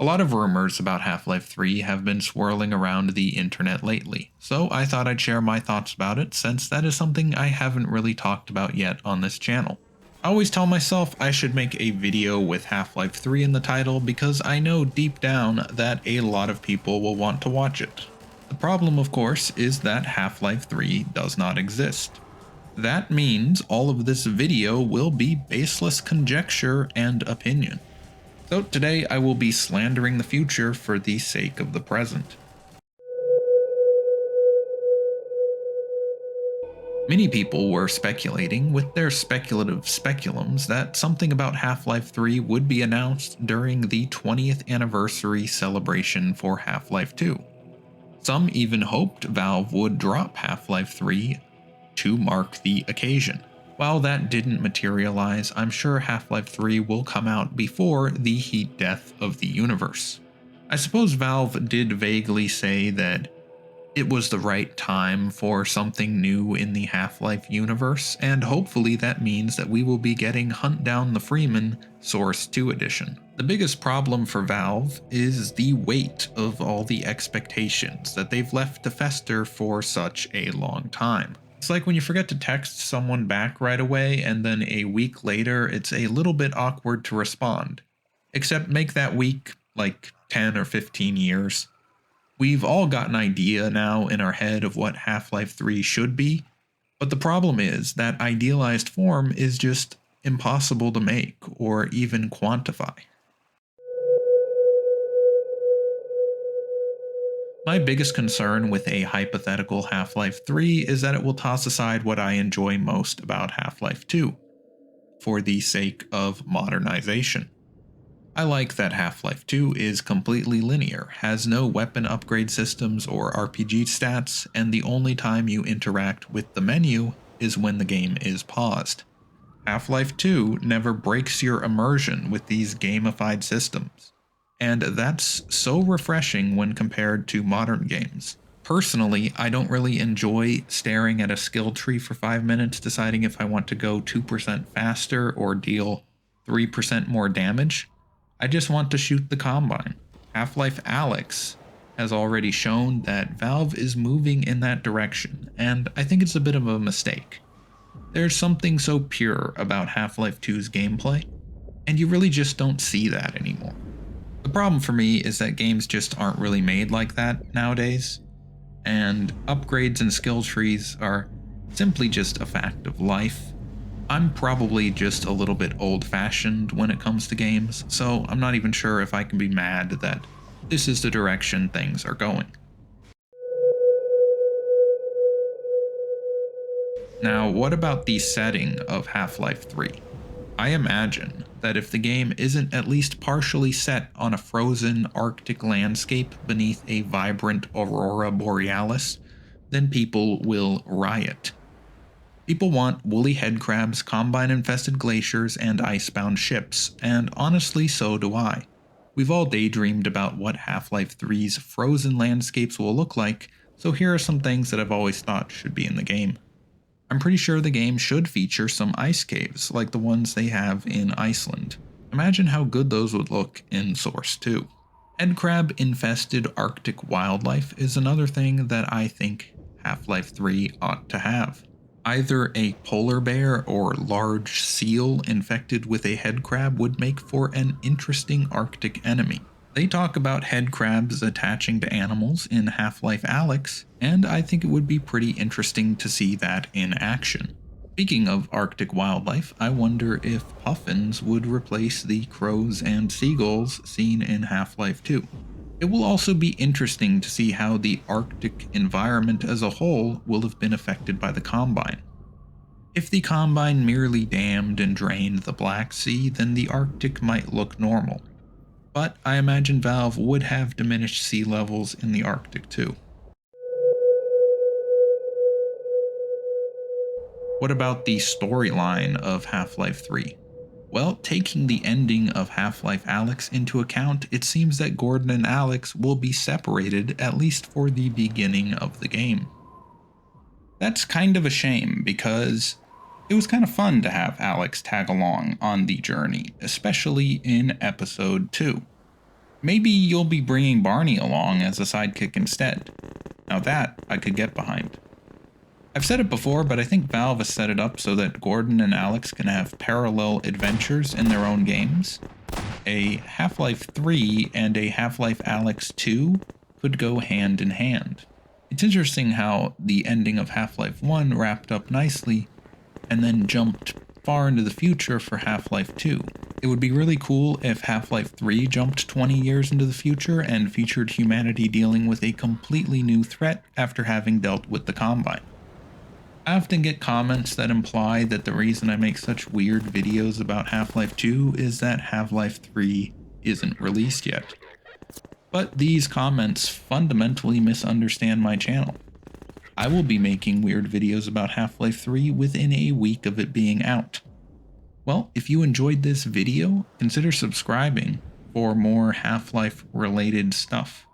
A lot of rumors about Half-Life 3 have been swirling around the internet lately, so I thought I'd share my thoughts about it since that is something I haven't really talked about yet on this channel. I always tell myself I should make a video with Half-Life 3 in the title because I know deep down that a lot of people will want to watch it. The problem, of course, is that Half-Life 3 does not exist. That means all of this video will be baseless conjecture and opinion. So today I will be slandering the future for the sake of the present. Many people were speculating with their speculative speculums that something about Half-Life 3 would be announced during the 20th anniversary celebration for Half-Life 2. Some even hoped Valve would drop Half-Life 3 to mark the occasion. While that didn't materialize, I'm sure Half-Life 3 will come out before the heat death of the universe. I suppose Valve did vaguely say that it was the right time for something new in the Half-Life universe, and hopefully that means that we will be getting Hunt Down the Freeman Source 2 edition. The biggest problem for Valve is the weight of all the expectations that they've left to fester for such a long time. It's like when you forget to text someone back right away and then a week later it's a little bit awkward to respond. Except make that week like 10 or 15 years. We've all got an idea now in our head of what Half-Life 3 should be, but the problem is that idealized form is just impossible to make or even quantify. My biggest concern with a hypothetical Half-Life 3 is that it will toss aside what I enjoy most about Half-Life 2, for the sake of modernization. I like that Half-Life 2 is completely linear, has no weapon upgrade systems or RPG stats, and the only time you interact with the menu is when the game is paused. Half-Life 2 never breaks your immersion with these gamified systems. And that's so refreshing when compared to modern games. Personally, I don't really enjoy staring at a skill tree for 5 minutes deciding if I want to go 2% faster or deal 3% more damage. I just want to shoot the Combine. Half-Life Alyx has already shown that Valve is moving in that direction, and I think it's a bit of a mistake. There's something so pure about Half-Life 2's gameplay, and you really just don't see that anymore. The problem for me is that games just aren't really made like that nowadays, and upgrades and skill trees are simply just a fact of life. I'm probably just a little bit old-fashioned when it comes to games, so I'm not even sure if I can be mad that this is the direction things are going. Now, what about the setting of Half-Life 3? I imagine that if the game isn't at least partially set on a frozen Arctic landscape beneath a vibrant aurora borealis, then people will riot. People want woolly headcrabs, combine-infested glaciers, and icebound ships, and honestly so do I. We've all daydreamed about what Half-Life 3's frozen landscapes will look like, so here are some things that I've always thought should be in the game. I'm pretty sure the game should feature some ice caves, like the ones they have in Iceland. Imagine how good those would look in Source 2. Headcrab-infested Arctic wildlife is another thing that I think Half-Life 3 ought to have. Either a polar bear or large seal infected with a headcrab would make for an interesting Arctic enemy. They talk about headcrabs attaching to animals in Half-Life Alyx, and I think it would be pretty interesting to see that in action. Speaking of Arctic wildlife, I wonder if puffins would replace the crows and seagulls seen in Half-Life 2. It will also be interesting to see how the Arctic environment as a whole will have been affected by the Combine. If the Combine merely dammed and drained the Black Sea, then the Arctic might look normal. But I imagine Valve would have diminished sea levels in the Arctic too. What about the storyline of Half-Life 3? Well, taking the ending of Half-Life Alyx into account, it seems that Gordon and Alex will be separated at least for the beginning of the game. That's kind of a shame because it was kind of fun to have Alex tag along on the journey, especially in episode 2. Maybe you'll be bringing Barney along as a sidekick instead. Now that I could get behind. I've said it before, but I think Valve has set it up so that Gordon and Alex can have parallel adventures in their own games. A Half-Life 3 and a Half-Life Alyx 2 could go hand in hand. It's interesting how the ending of Half-Life 1 wrapped up nicely and then jumped far into the future for Half-Life 2. It would be really cool if Half-Life 3 jumped 20 years into the future and featured humanity dealing with a completely new threat after having dealt with the Combine. I often get comments that imply that the reason I make such weird videos about Half-Life 2 is that Half-Life 3 isn't released yet. But these comments fundamentally misunderstand my channel. I will be making weird videos about Half-Life 3 within a week of it being out. Well, if you enjoyed this video, consider subscribing for more Half-Life related stuff.